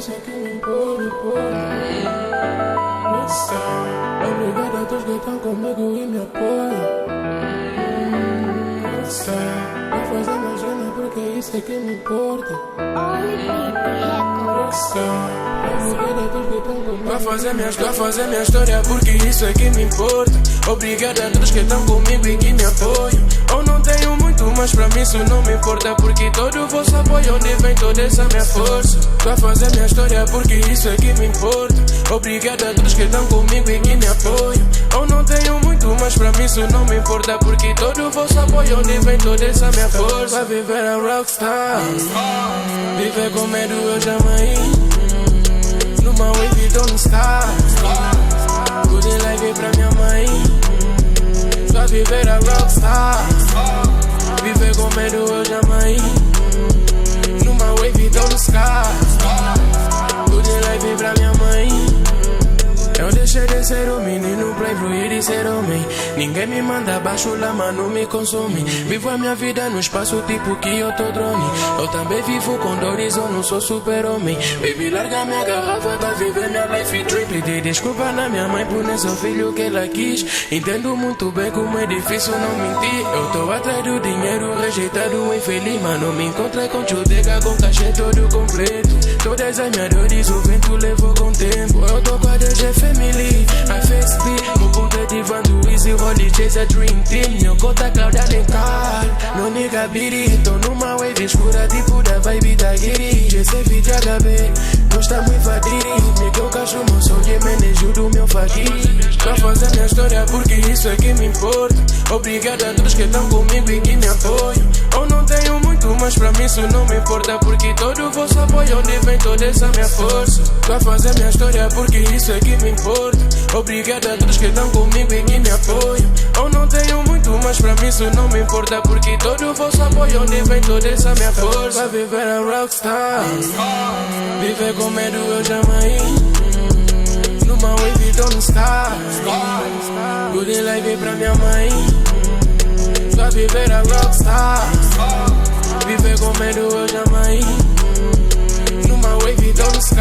isso que me importa. Obrigado a todos que estão comigo e me apoiam. Vai fazer mais grana porque isso é que me importa. Vai fazer minha história porque isso é que me importa. Obrigado a todos que estão comigo e que me apoiam. Eu não tenho muito, mas pra mim isso não me importa, porque todo o vosso apoio onde vem toda essa minha força. Vai fazer minha história porque isso é que me importa. Obrigado a todos que estão comigo e que me apoiam. Eu não tenho muito, mas pra mim isso não me importa, porque todo o vosso apoio onde vem toda essa minha força. Vai viver a rockstar, viver com medo eu jamais. Numa wave don't stop. Good life pra minha mãe. Só viver a rockstar, viver com medo eu jamais. Numa wave don't stop. Good life pra minha mãe. Eu deixei de ser um menino pra evoluir e ser homem. Ninguém me manda abaixo, lá mano me consome. Vivo a minha vida no espaço tipo que eu tô drone. Eu também vivo com dores, eu não sou super homem. Baby, larga minha garrafa pra viver minha life dream. Pedi desculpa na minha mãe por não ser o filho que ela quis. Entendo muito bem como é difícil não mentir. Eu tô atrás do dinheiro, rejeitado, infeliz. Mano, me encontrei com chudega, com cachê todo completo. Todas as minhas dores o vento levou com tempo. Eu tô com a DG Family, I face B. Meu ponto é divan do Easy Rolly, chase a dream team. Meu conta Cláudia nem car. No nigga biri, tô numa wave escura tipo da vibe da Guiri. GC de HB, gosta muito vadiri. Miguel Cachorro, sou de manejo do meu faquiri. Pra fazer minha história porque isso é que me importa. Obrigado a todos que estão comigo e que me apoiam. Eu não tenho muito, mas pra mim isso não me importa, porque todo o vosso apoio onde vem toda essa minha força. Pra fazer minha história porque isso é que me importa. Obrigado a todos que estão comigo e que me apoiam. Eu não tenho muito, mas pra mim isso não me importa, porque todo o vosso apoio onde vem toda essa minha força. Vai viver a rockstar, viver com medo eu jamais. Numa wave don't stop. Good life pra minha mãe. Só viver a rockstar, viver com medo eu jamais. Numa wave don't stop.